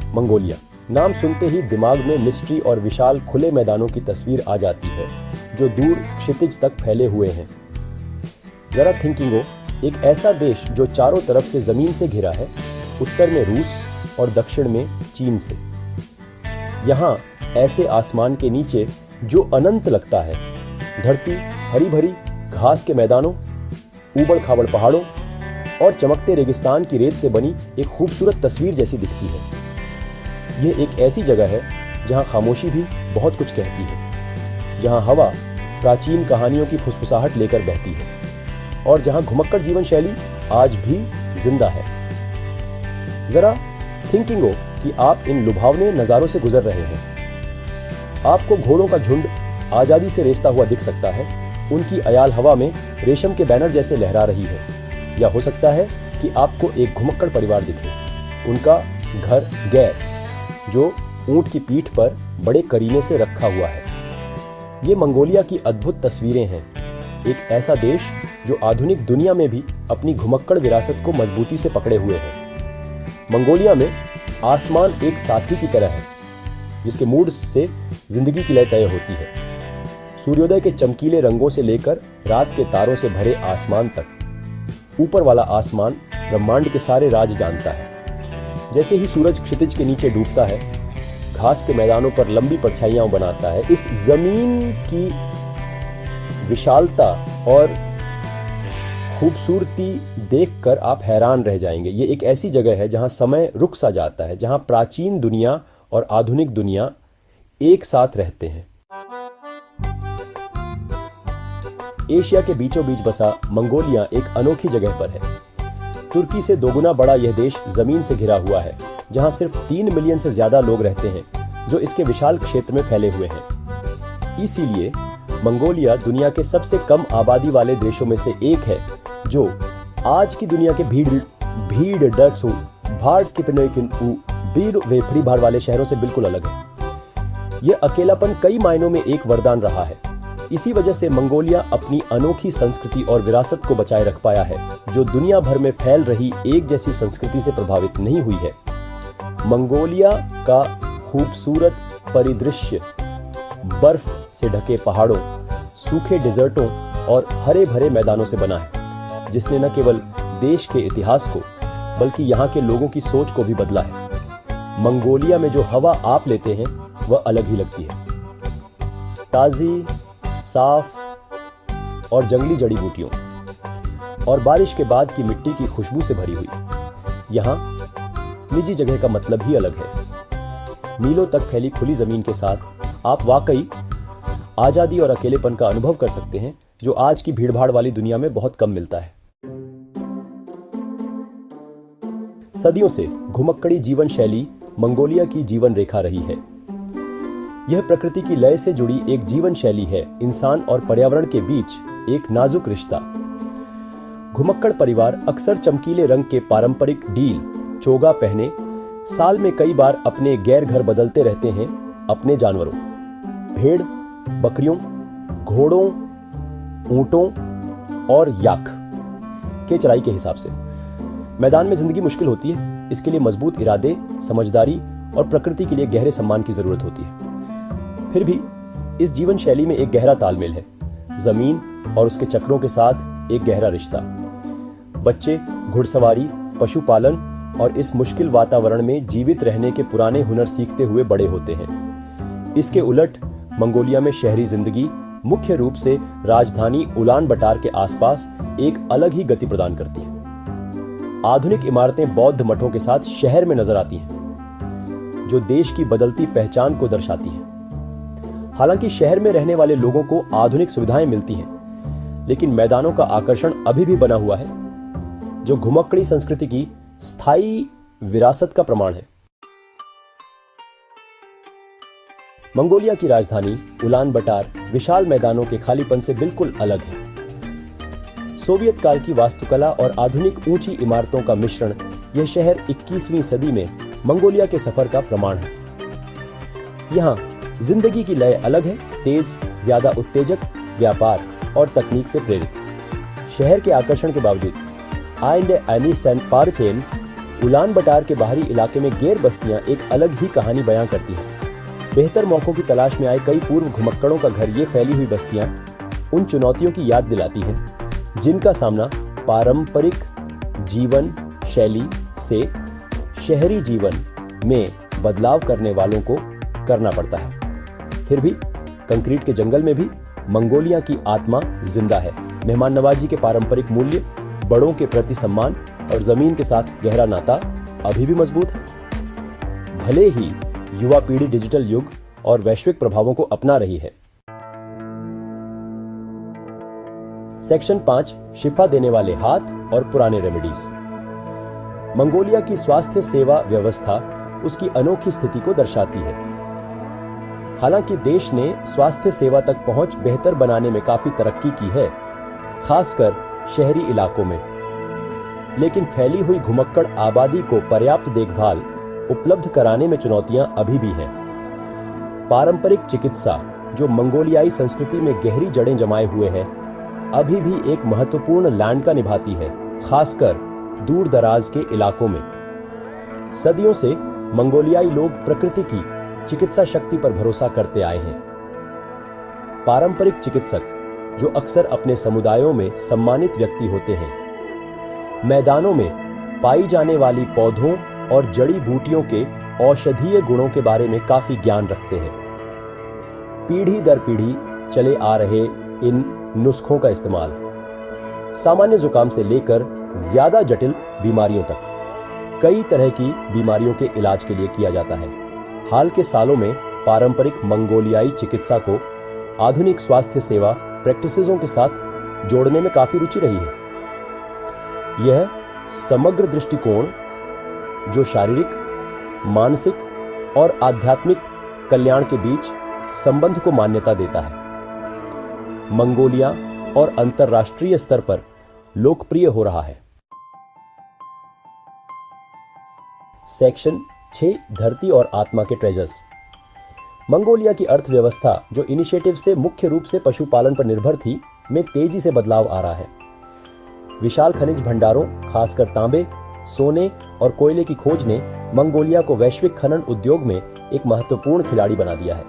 Mongolia नाम सुनते ही दिमाग में मिस्ट्री और विशाल खुले मैदानों की तस्वीर आ जाती है जो दूर क्षितिज तक फैले हुए हैं। जरा थिंकिंगो, एक ऐसा देश जो चारों तरफ से जमीन से घिरा है, उत्तर में रूस और दक्षिण में चीन से। यहाँ ऐसे आसमान के नीचे जो अनंत लगता है, धरती हरी भरी घास के मैदानों, ऊबड़ खाबड़ पहाड़ों और चमकते रेगिस्तान की रेत से बनी एक खूबसूरत तस्वीर जैसी दिखती है। यह एक ऐसी जगह है जहाँ खामोशी भी बहुत कुछ कहती है, जहाँ हवा प्राचीन कहानियों की फुसफुसाहट लेकर बहती है और जहाँ घुमक्कड़ जीवन शैली आज भी जिंदा है। जरा थिंकिंग हो कि आप इन लुभावने नज़ारों से गुजर रहे हैं। आपको घोड़ों का झुंड आज़ादी से रेसता हुआ दिख सकता है, उनकी अयाल हवा में रेशम के बैनर जैसे लहरा रही है। या हो सकता है कि आपको एक घुमक्कड़ परिवार दिखे, उनका घर गैर जो ऊंट की पीठ पर बड़े करीने से रखा हुआ है। ये मंगोलिया की अद्भुत तस्वीरें हैं, एक ऐसा देश जो आधुनिक दुनिया में भी अपनी घुमक्कड़ विरासत को मजबूती से पकड़े हुए है। मंगोलिया में आसमान एक साथी की तरह है जिसके मूड से जिंदगी की लय तय होती है। सूर्योदय के चमकीले रंगों से लेकर रात के तारों से भरे आसमान तक, ऊपर वाला आसमान ब्रह्मांड के सारे राज जानता है। जैसे ही सूरज क्षितिज के नीचे डूबता है, घास के मैदानों पर लंबी परछाइयां बनाता है। इस जमीन की विशालता और खूबसूरती देखकर आप हैरान रह जाएंगे। ये एक ऐसी जगह है जहां समय रुक सा जाता है, जहां प्राचीन दुनिया और आधुनिक दुनिया एक साथ रहते हैं। एशिया के बीचों बीच बसा मंगोलिया एक अनोखी जगह पर है। तुर्की से दोगुना बड़ा यह देश जमीन से घिरा हुआ है, जहां सिर्फ 3 मिलियन से ज्यादा लोग रहते हैं जो इसके विशाल क्षेत्र में फैले हुए हैं। इसीलिए मंगोलिया दुनिया के सबसे कम आबादी वाले देशों में से एक है, जो आज की दुनिया के भीड़ भीड़ भाड़ वाले शहरों से बिल्कुल अलग है। यह अकेलापन कई मायनों में एक वरदान रहा है। इसी वजह से मंगोलिया अपनी अनोखी संस्कृति और विरासत को बचाए रख पाया है, जो दुनिया भर में फैल रही एक जैसी संस्कृति से प्रभावित नहीं हुई है। मंगोलिया का खूबसूरत परिदृश्य बर्फ से ढके पहाड़ों, सूखे डिजर्टों और हरे भरे मैदानों से बना है, जिसने न केवल देश के इतिहास को बल्कि यहाँ के लोगों की सोच को भी बदला है। मंगोलिया में जो हवा आप लेते हैं वह अलग ही लगती है, ताजी, साफ और जंगली जड़ी बूटियों और बारिश के बाद की मिट्टी की खुशबू से भरी हुई। यहाँ निजी जगह का मतलब ही अलग है। मीलों तक फैली खुली जमीन के साथ आप वाकई आजादी और अकेलेपन का अनुभव कर सकते हैं, जो आज की भीड़भाड़ वाली दुनिया में बहुत कम मिलता है। सदियों से घुमक्कड़ी जीवन शैली मंगोलिया की जीवन रेखा रही है। यह प्रकृति की लय से जुड़ी एक जीवन शैली है, इंसान और पर्यावरण के बीच एक नाजुक रिश्ता। घुमक्कड़ परिवार अक्सर चमकीले रंग के पारंपरिक डील चोगा पहने साल में कई बार अपने गैर घर बदलते रहते हैं अपने जानवरों, भेड़, बकरियों, घोड़ों, ऊंटों और याक के चराई के हिसाब से। मैदान में जिंदगी मुश्किल होती है, इसके लिए मजबूत इरादे, समझदारी और प्रकृति के लिए गहरे सम्मान की जरूरत होती है। फिर भी इस जीवन शैली में एक गहरा तालमेल है, जमीन और उसके चक्रों के साथ एक गहरा रिश्ता। बच्चे घुड़सवारी, पशुपालन और इस मुश्किल वातावरण में जीवित रहने के पुराने हुनर सीखते हुए बड़े होते हैं। इसके उलट मंगोलिया में शहरी जिंदगी मुख्य रूप से राजधानी उलान बटार के आसपास एक अलग ही गति प्रदान करती है। आधुनिक इमारतें बौद्ध मठों के साथ शहर में नजर आती हैं, जो देश की बदलती पहचान को दर्शाती हैं। हालांकि शहर में रहने वाले लोगों को आधुनिक सुविधाएं मिलती हैं, लेकिन मैदानों का आकर्षण अभी भी बना हुआ है, जो घुमक्कड़ी संस्कृति की स्थायी विरासत का प्रमाण है। मंगोलिया की राजधानी उलान बटार विशाल मैदानों के खालीपन से बिल्कुल अलग है। सोवियत काल की वास्तुकला और आधुनिक ऊंची इमारतों का मिश्रण यह शहर 21वीं सदी में मंगोलिया के सफर का प्रमाण है। यहाँ जिंदगी की लय अलग है, तेज, ज्यादा उत्तेजक, व्यापार और तकनीक से प्रेरित। शहर के आकर्षण के बावजूद आइंडे एनी सेंट पारचेन उलान बटार के बाहरी इलाके में गैर बस्तियां एक अलग ही कहानी बयां करती हैं। बेहतर मौकों की तलाश में आए कई पूर्व घुमक्कड़ों का घर ये फैली हुई बस्तियां उन चुनौतियों की याद दिलाती हैं जिनका सामना पारंपरिक जीवन शैली से शहरी जीवन में बदलाव करने वालों को करना पड़ता है। फिर भी कंक्रीट के जंगल में भी मंगोलिया की आत्मा जिंदा है। मेहमान नवाजी के पारंपरिक मूल्य, बड़ों के प्रति सम्मान और जमीन के साथ गहरा नाता अभी भी मजबूत है। भले ही युवा पीढ़ी डिजिटल युग और वैश्विक प्रभावों को अपना रही है। सेक्शन 5 शिफा देने वाले हाथ और पुराने रेमेडीज। मंगोलिया की स्वास्थ्य सेवा व्यवस्था उसकी अनोखी स्थिति को दर्शाती है। हालांकि देश ने स्वास्थ्य सेवा तक पहुंच बेहतर बनाने में काफी तरक्की की है, खासकर शहरी इलाकों में, लेकिन फैली हुई घुमक्कड़ आबादी को पर्याप्त देखभाल उपलब्ध कराने में चुनौतियां अभी भी हैं। पारंपरिक चिकित्सा, जो मंगोलियाई संस्कृति में गहरी जड़ें जमाए हुए है, अभी भी एक महत्वपूर्ण लैंड निभाती है, खासकर दूर दराज के इलाकों में। सदियों से मंगोलियाई लोग प्रकृति की चिकित्सा शक्ति पर भरोसा करते आए हैं। पारंपरिक चिकित्सक, जो अक्सर अपने समुदायों में सम्मानित व्यक्ति होते हैं, मैदानों में पाई जाने वाली पौधों और जड़ी बूटियों के औषधीय गुणों के बारे में काफी ज्ञान रखते हैं। पीढ़ी दर पीढ़ी चले आ रहे इन नुस्खों का इस्तेमाल सामान्य जुकाम से लेकर ज्यादा जटिल बीमारियों तक कई तरह की बीमारियों के इलाज के लिए किया जाता है। हाल के सालों में पारंपरिक मंगोलियाई चिकित्सा को आधुनिक स्वास्थ्य सेवा प्रैक्टिसेसों के साथ जोड़ने में काफी रुचि रही है। यह समग्र दृष्टिकोण, जो शारीरिक, मानसिक और आध्यात्मिक कल्याण के बीच संबंध को मान्यता देता है, मंगोलिया और अंतरराष्ट्रीय स्तर पर लोकप्रिय हो रहा है। सेक्शन 6 धरती और आत्मा के ट्रेजर्स। मंगोलिया की अर्थव्यवस्था, जो इनिशिएटिव से मुख्य रूप से पशुपालन पर निर्भर थी, में तेजी से बदलाव आ रहा है। विशाल खनिज भंडारों, खासकर तांबे, सोने और कोयले की खोज ने मंगोलिया को वैश्विक खनन उद्योग में एक महत्वपूर्ण खिलाड़ी बना दिया है।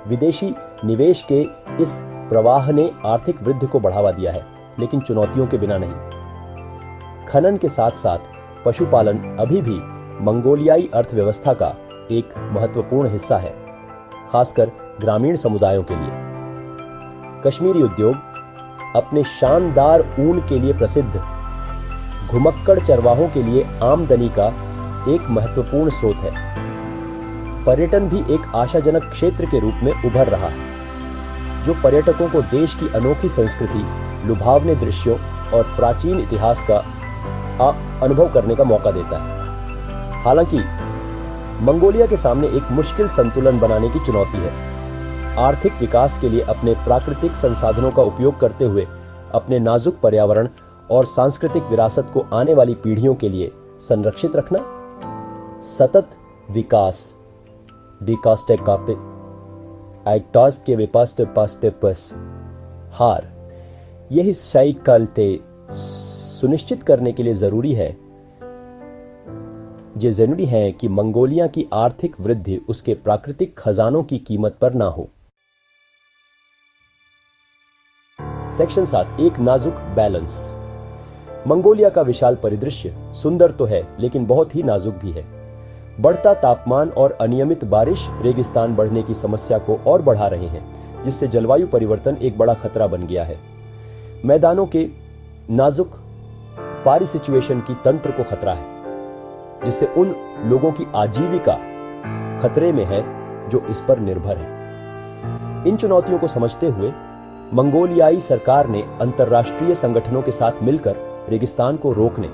विदेशी निवेश के इस प्रवाह ने आर्थिक वृद्धि को बढ़ावा दिया है, लेकिन चुनौतियों के बिना नहीं। खनन के साथ साथ पशुपालन अभी भी मंगोलियाई अर्थव्यवस्था का एक महत्वपूर्ण हिस्सा है, खासकर ग्रामीण समुदायों के लिए। कश्मीरी उद्योग, अपने शानदार ऊन के लिए प्रसिद्ध, घुमक्कड़ चरवाहों के लिए आमदनी का एक महत्वपूर्ण स्रोत है। पर्यटन भी एक आशाजनक क्षेत्र के रूप में उभर रहा है, जो पर्यटकों को देश की अनोखी संस्कृति, लुभावने दृश्यों और प्राचीन इतिहास का अनुभव करने का मौका देता है। हालांकि मंगोलिया के सामने एक मुश्किल संतुलन बनाने की चुनौती है। आर्थिक विकास के लिए अपने प्राकृतिक संसाधनों का उपयोग करते हुए अपने नाजुक पर्यावरण और सांस्कृतिक विरासत को आने वाली पीढ़ियों के लिए संरक्षित रखना, सतत विकास हार, यही साइकिलते सुनिश्चित करने के लिए जरूरी है कि मंगोलिया की आर्थिक वृद्धि उसके प्राकृतिक खजानों की कीमत पर ना हो। सेक्शन 7 एक नाजुक बैलेंस। मंगोलिया का विशाल परिदृश्य सुंदर तो है, लेकिन बहुत ही नाजुक भी है। बढ़ता तापमान और अनियमित बारिश रेगिस्तान बढ़ने की समस्या को और बढ़ा रहे हैं, जिससे जलवायु परिवर्तन एक बड़ा खतरा बन गया है। मैदानों के नाजुक पारिसिचुएशन की तंत्र को खतरा है, जिससे उन लोगों की आजीविका खतरे में है जो इस पर निर्भर है। इन चुनौतियों को समझते हुए मंगोलियाई सरकार ने अंतर्राष्ट्रीय संगठनों के साथ मिलकर रेगिस्तान को रोकने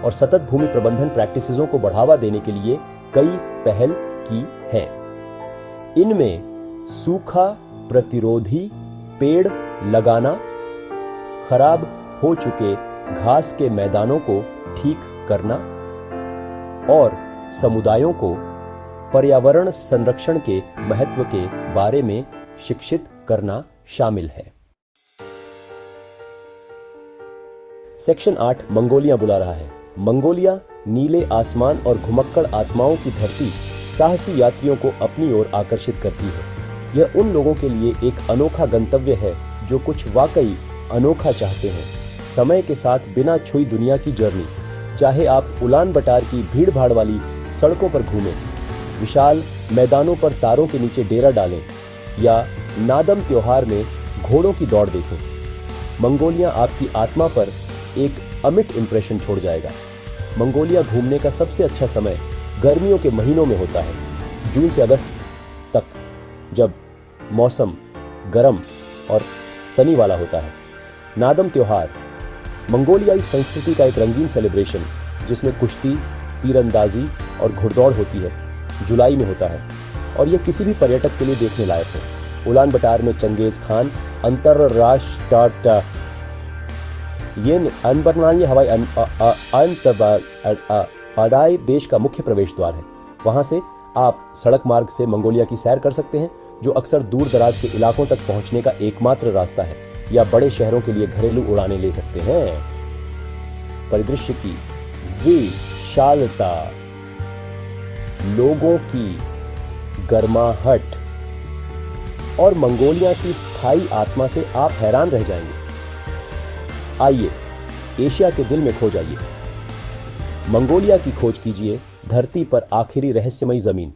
और सतत भूमि प्रबंधन प्रैक्टिसेसों को बढ़ावा देने के लिए कई पहल की हैं। इनमें सूखा प्रतिरोधी पेड़ लगाना, खराब हो चुके घास के मैदानों को ठीक करना और समुदायों को पर्यावरण संरक्षण के महत्व के बारे में शिक्षित करना शामिल है। सेक्शन 8 मंगोलिया बुला रहा है। मंगोलिया नीले आसमान और घुमक्कड़ आत्माओं की धरती साहसी यात्रियों को अपनी ओर आकर्षित करती है। यह उन लोगों के लिए एक अनोखा गंतव्य है जो कुछ वाकई अनोखा चाहते हैं। समय के साथ बिना छुई दुनिया की जर्नी, चाहे आप उलान बटार की भीड़ भाड़ वाली सड़कों पर घूमें, विशाल मैदानों पर तारों के नीचे डेरा डालें या नादम त्योहार में घोड़ों की दौड़ देखें, मंगोलिया आपकी आत्मा पर एक अमिट इंप्रेशन छोड़ जाएगा। मंगोलिया घूमने का सबसे अच्छा समय गर्मियों के महीनों में होता है, जून से अगस्त तक, जब मौसम गर्म और सनी वाला होता है। नादम त्योहार मंगोलियाई संस्कृति का एक रंगीन सेलिब्रेशन जिसमें कुश्ती, तीरंदाजी और घुड़दौड़ होती है, जुलाई में होता है और यह किसी भी पर्यटक के लिए देखने लायक है। उलान बटार में चंगेज खान अंतरराष्ट्रीय हवाई अड्डाई देश का मुख्य प्रवेश द्वार है। वहां से आप सड़क मार्ग से मंगोलिया की सैर कर सकते हैं, जो अक्सर दूर दराज के इलाकों तक पहुंचने का एकमात्र रास्ता है, या बड़े शहरों के लिए घरेलू उड़ानें ले सकते हैं। परिदृश्य की विशालता, लोगों की गर्माहट और मंगोलिया की स्थायी आत्मा से आप हैरान रह जाएंगे। आइए एशिया के दिल में खो जाइए, मंगोलिया की खोज कीजिए, धरती पर आखिरी रहस्यमयी जमीन।